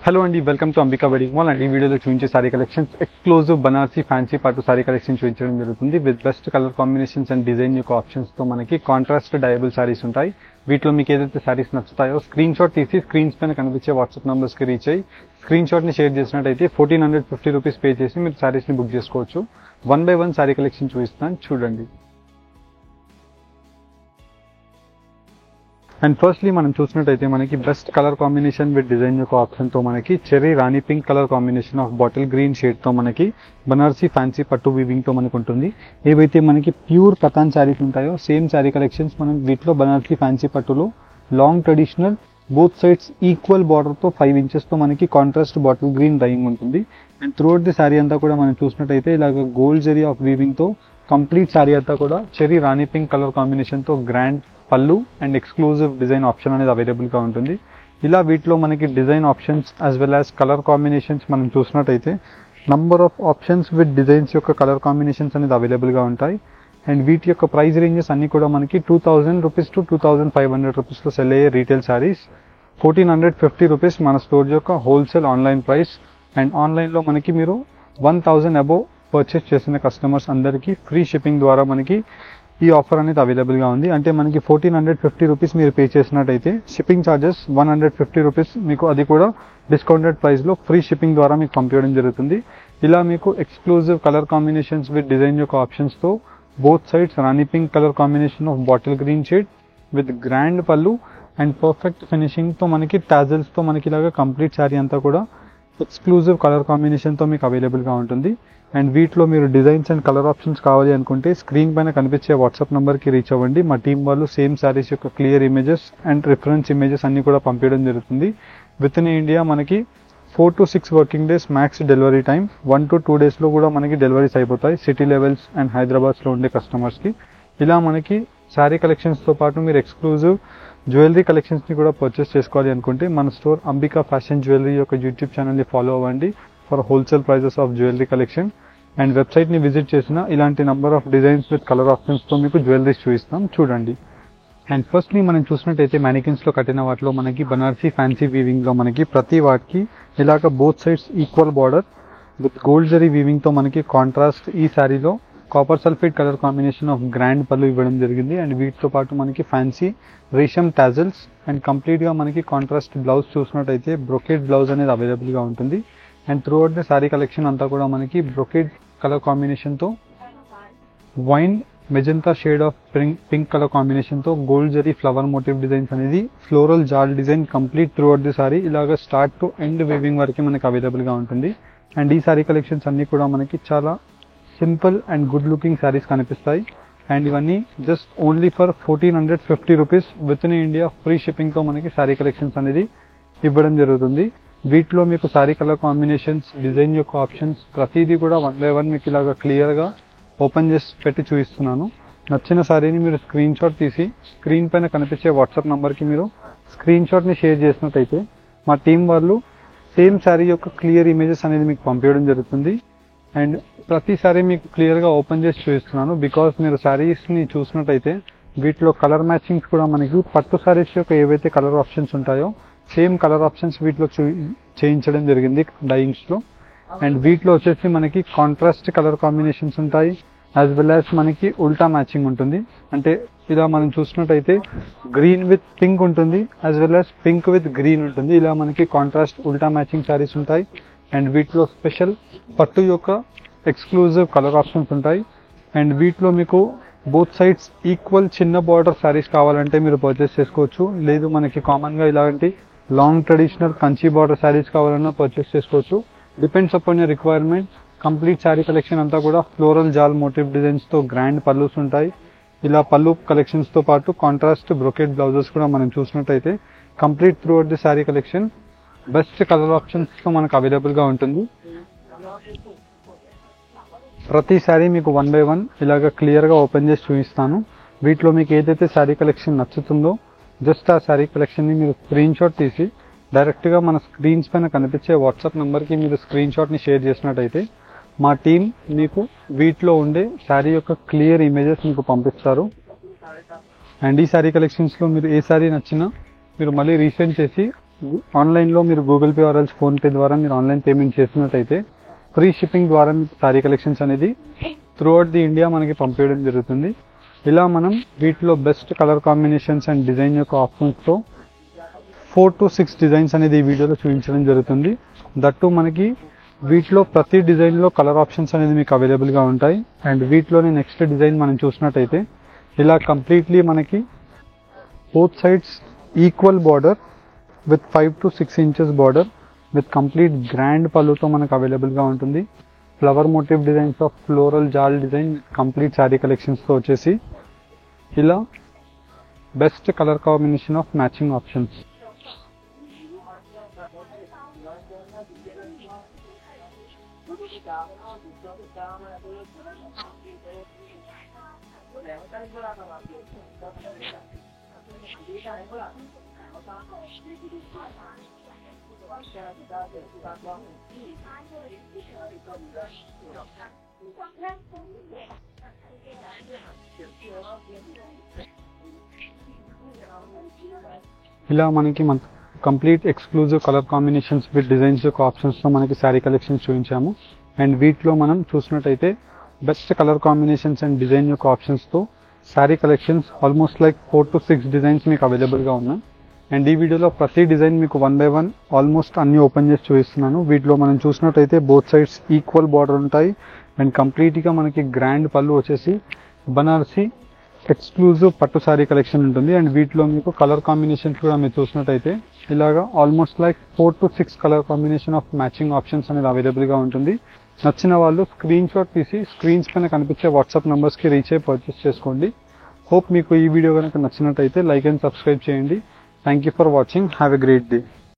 Hello అండి, welcome to Ambika wedding mall. And ఈ వీడియోలో చూపించే sorry collections exclusive Banarasi fancy పట్టు సారీ కలెక్షన్ చూపించడం జరుగుతుంది. With best colour combinations and design యొక్క ఆప్షన్స్ తో మనకి కాంట్రాస్ట్ డయబుల్ సారీస్ ఉంటాయి. వీటిలో మీకు ఏదైతే సారీస్ నచ్చుతాయో స్క్రీన్ షాట్ తీసి స్క్రీన్స్ పైన కనిపించే వాట్సాప్ నంబర్స్ కి రీచ్ అయ్యి స్క్రీన్ షాట్ ని షేర్ చేసినట్టయితే 1450 రూపీస్ పే చేసి మీరు సారీస్ ని బుక్ చేసుకోవచ్చు. 1 by 1 సారీ కలెక్షన్ చూపిస్తాను, చూడండి. అండ్ ఫస్ట్లీ మనం చూసినట్టయితే మనకి best colour combination with design యొక్క ఆప్షన్ తో మనకి cherry Rani pink colour combination of bottle green shade తో మనకి బనారసి ఫ్యాన్సీ పట్టు వీవింగ్ తో మనకు ఉంటుంది. ఏవైతే మనకి ప్యూర్ కతాన్ శారీస్ ఉంటాయో సేమ్ శారీ కలెక్షన్స్ మనం వీటిలో బనారసి ఫ్యాన్సీ పట్టులో long traditional both sides equal border తో 5 ఇంచెస్ తో మనకి కాంట్రాస్ట్ బాటిల్ గ్రీన్ డైయింగ్ ఉంటుంది. అండ్ త్రూఅవుట్ ది శారీ అంతా కూడా మనం చూసినట్టయితే ఇలాగ గోల్డ్ జరీ ఆఫ్ వీవింగ్ తో కంప్లీట్ శారీ అంతా కూడా చెర్రీ రాణి పింక్ కలర్ కాంబినేషన్ తో గ్రాండ్ పళ్ళు అండ్ ఎక్స్క్లూజివ్ డిజైన్ ఆప్షన్ అనేది అవైలబుల్ గా ఉంటుంది. ఇలా వీటిలో మనకి design options as well as colour combinations మనం చూసినట్టయితే number of options with designs యొక్క కలర్ కాంబినేషన్స్ అనేది అవైలబుల్ గా ఉంటాయి. అండ్ వీటి యొక్క ప్రైస్ రేంజెస్ అన్ని కూడా మనకి 2000 రూపీస్ టు 2500 రూపీస్ లో సెల్ అయ్యే రీటైల్ సారీస్, 1450 రూపీస్ మన స్టోర్ యొక్క wholesale online price. And online లో మనకి మీరు 1000 అబోవ్ పర్చేస్ చేసిన కస్టమర్స్ అందరికీ ఫ్రీ షిప్పింగ్ ద్వారా మనకి ఈ ఆఫర్ అనేది అవైలబుల్ గా ఉంది. అంటే మనకి 1450 రూపీస్ మీరు పే చేసినట్టయితే షిప్పింగ్ ఛార్జెస్ 150 రూపీస్ మీకు అది కూడా డిస్కౌంటెడ్ ప్రైస్ లో ఫ్రీ షిప్పింగ్ ద్వారా మీకు పంపించడం జరుగుతుంది. ఇలా మీకు exclusive colour combinations with design యొక్క ఆప్షన్స్ తో both sides Rani pink colour combination of bottle green shade with grand పళ్ళు అండ్ పర్ఫెక్ట్ ఫినిషింగ్ తో మనకి టాజల్స్ తో మనకి ఇలాగా కంప్లీట్ శారీ అంతా కూడా ఎక్స్క్లూజివ్ కలర్ కాంబినేషన్ తో మీకు అవైలబుల్ గా ఉంటుంది. అండ్ వీటిలో మీరు డిజైన్స్ అండ్ కలర్ ఆప్షన్స్ కావాలి అనుకుంటే స్క్రీన్ పైన కనిపించే వాట్సాప్ నంబర్ కి రీచ్ అవ్వండి. మా టీం వాళ్ళు సేమ్ శారీస్ యొక్క clear images and reference images అన్ని కూడా పంపించడం జరుగుతుంది. విత్ ఇన్ ఇండియా మనకి 4 to 6 working days max delivery time. 1 to 2 days లో కూడా మనకి డెలివరీస్ అయిపోతాయి సిటీ లెవెల్స్ అండ్ హైదరాబాద్ లో ఉండే కస్టమర్స్ కి. ఇలా మనకి శారీ కలెక్షన్స్ తో పాటు మీరు ఎక్స్క్లూజివ్ జ్యువెలరీ కలెక్షన్స్ ని కూడా పర్చేస్ చేసుకోవాలి అనుకుంటే మన స్టోర్ అంబికా ఫ్యాషన్ జ్యువెలరీ యొక్క యూట్యూబ్ ఛానల్ ని ఫాలో అవ్వండి for wholesale prices of jewellery collection. And website ని విజిట్ చేసిన ఇలాంటి number of designs with colour options తో మీకు జ్యువెలరీస్ చూపిస్తాం, చూడండి. అండ్ ఫస్ట్లీ మనం చూసినట్టయితే మ్యానికిన్స్ లో కట్టిన వాటిలో మనకి బనారసి ఫ్యాన్సీ వీవింగ్ లో మనకి ప్రతి వాటికి ఇలాగ both sides equal border with gold zari weaving తో మనకి కాంట్రాస్ట్ ఈ శారీలో copper sulphate colour combination of grand పళ్ళు ఇవ్వడం జరిగింది. అండ్ వీటితో పాటు మనకి fancy Resham tassels and complete గా మనకి కాంట్రాస్ట్ బ్లౌజ్ చూసినట్టయితే బ్రొకేడ్ బ్లౌజ్ అనేది అవైలబుల్ గా ఉంటుంది. And throughout the sari collection అంతా కూడా మనకి బ్రొకేడ్ కలర్ కాంబినేషన్ తో wine magenta shade of pink colour combination తో gold zari flower motif designs అనేది floral jaal design complete throughout the sari ఇలాగా స్టార్ట్ టు ఎండ్ వీవింగ్ వరకు మనకి అవైలబుల్ గా ఉంటుంది. అండ్ ఈ సారీ కలెక్షన్స్ అన్ని కూడా మనకి చాలా simple and good looking saris కనిపిస్తాయి. అండ్ ఇవన్నీ just only for 1450 rupees with in India free shipping తో మనకి సారీ కలెక్షన్స్ అనేది ఇవ్వడం జరుగుతుంది. వీటిలో మీకు సారీ కలర్ కాంబినేషన్స్ డిజైన్ యొక్క ఆప్షన్స్ ప్రతిదీ కూడా 1 by 1 మీకు ఇలాగా క్లియర్ గా ఓపెన్ చేసి పెట్టి చూపిస్తున్నాను. నచ్చిన సారీని మీరు స్క్రీన్ షాట్ తీసి స్క్రీన్ పైన కనిపించే వాట్సాప్ నంబర్ కి మీరు స్క్రీన్ షాట్ ని షేర్ చేసినట్టయితే మా టీం వాళ్ళు సేమ్ సారీ యొక్క క్లియర్ ఇమేజెస్ అనేది మీకు పంపించడం జరుగుతుంది. అండ్ ప్రతిసారి మీకు క్లియర్ గా ఓపెన్ చేసి చూపిస్తున్నాను బికాస్ మీరు సారీస్ ని చూసినట్టయితే వీటిలో కలర్ మ్యాచింగ్స్ కూడా మనకి పట్టు సారీస్ యొక్క ఏవైతే కలర్ ఆప్షన్స్ ఉంటాయో సేమ్ కలర్ ఆప్షన్స్ వీటిలో చేయించడం జరిగింది డైయింగ్స్ లో. అండ్ వీటిలో వచ్చేసి మనకి కాంట్రాస్ట్ కలర్ కాంబినేషన్స్ ఉంటాయి యాజ్ వెల్ యాజ్ మనకి ఉల్టా మ్యాచింగ్ ఉంటుంది. అంటే ఇలా మనం చూసినట్టయితే గ్రీన్ విత్ పింక్ ఉంటుంది as well as pink with green ఉంటుంది. ఇలా మనకి కాంట్రాస్ట్ ఉల్టా మ్యాచింగ్ సారీస్ ఉంటాయి. అండ్ వీటిలో స్పెషల్ పట్టు యొక్క ఎక్స్క్లూజివ్ కలర్ ఆప్షన్స్ ఉంటాయి. అండ్ వీటిలో మీకు బోత్ సైడ్స్ ఈక్వల్ చిన్న బార్డర్ సారీస్ కావాలంటే మీరు పర్చేస్ చేసుకోవచ్చు. లేదు మనకి కామన్ గా ఇలాంటి long traditional Kanchi border saris కావాలన్నా పర్చేస్ చేసుకోవచ్చు. Depends upon your requirement. Complete sari collection అంతా కూడా ఫ్లోరల్ జాల్ మోటివ్ డిజైన్స్ తో గ్రాండ్ పళ్ళుస్ ఉంటాయి. ఇలా పళ్ళు కలెక్షన్స్ తో పాటు కాంట్రాస్ట్ బ్రొకెట్ బ్లౌజెస్ కూడా మనం చూసినట్టయితే complete throughout the sari collection best colour options తో మనకు అవైలబుల్ గా ఉంటుంది. ప్రతి శారీ మీకు 1 by 1 ఇలాగ క్లియర్ గా ఓపెన్ చేసి చూపిస్తాను. వీటిలో మీకు ఏదైతే శారీ కలెక్షన్ నచ్చుతుందో జస్ట్ ఆ శారీ కలెక్షన్ ని మీరు స్క్రీన్ షాట్ తీసి డైరెక్ట్ గా మన స్క్రీన్స్ పైన కనిపించే వాట్సాప్ నంబర్ కి మీరు స్క్రీన్ షాట్ ని షేర్ చేసినట్టయితే మా టీం మీకు వీటిలో ఉండే శారీ యొక్క క్లియర్ ఇమేజెస్ మీకు పంపిస్తారు. అండ్ ఈ శారీ కలెక్షన్స్ లో మీరు ఏ శారీ నచ్చినా మీరు మళ్ళీ రీసెండ్ చేసి ఆన్లైన్లో మీరు Google pay or else PhonePe ద్వారా మీరు ఆన్లైన్ పేమెంట్ చేసినట్టయితే ఫ్రీ షిప్పింగ్ ద్వారా మీకు సారీ కలెక్షన్స్ అనేది త్రూఅవుట్ ది ఇండియా మనకి పంపించడం జరుగుతుంది. ఇలా మనం వీటిలో best colour combinations and design యొక్క ఆప్షన్స్తో 4 to 6 డిజైన్స్ అనేది ఈ వీడియోలో చూపించడం జరుగుతుంది. దట్టు మనకి వీటిలో ప్రతి డిజైన్లో కలర్ ఆప్షన్స్ అనేది మీకు అవైలబుల్గా ఉంటాయి. అండ్ వీటిలోని నెక్స్ట్ డిజైన్ మనం చూసినట్టయితే ఇలా కంప్లీట్లీ మనకి both sides equal border with 5 to 6 inches border with complete grand పళ్ళుతో మనకు అవైలబుల్గా ఉంటుంది. Flower motif designs of floral jaal design complete sari కలెక్షన్స్తో వచ్చేసి ఇలా best colour combination of matching options. ఇలా మనకి complete exclusive colour combinations with designs యొక్క ఆప్షన్స్తో మనకి శారీ కలెక్షన్స్ చూపించాము. అండ్ వీటిలో మనం చూసినట్టయితే best colour combinations and design యొక్క ఆప్షన్స్తో sari collections almost like 4 to 6 designs మీకు అవైలబుల్గా ఉన్నాయి. అండ్ ఈ వీడియోలో ప్రతి డిజైన్ మీకు 1 by 1 ఆల్మోస్ట్ అన్ని ఓపెన్ చేసి చూపిస్తున్నాను. వీటిలో మనం చూసినట్టయితే బోత్ సైడ్స్ ఈక్వల్ బార్డర్ ఉంటాయి. అండ్ కంప్లీట్గా మనకి గ్రాండ్ పళ్ళు వచ్చేసి బనారసి ఎక్స్క్లూజివ్ పట్టు శారీ కలెక్షన్ ఉంటుంది. అండ్ వీటిలో మీకు కలర్ కాంబినేషన్స్ కూడా మీరు చూసినట్టయితే ఇలాగా almost like 4 to 6 colour combination of matching options అనేది అవైలబుల్గా ఉంటుంది. నచ్చిన వాళ్ళు స్క్రీన్ షాట్ తీసి స్క్రీన్స్ పైన కనిపించే వాట్సాప్ నెంబర్స్కి రీచ్ అయ్యి పర్చేస్ చేసుకోండి. హోప్ మీకు ఈ వీడియో కనుక నచ్చినట్టయితే లైక్ అండ్ సబ్స్క్రైబ్ చేయండి. Thank you for watching. Have a great day.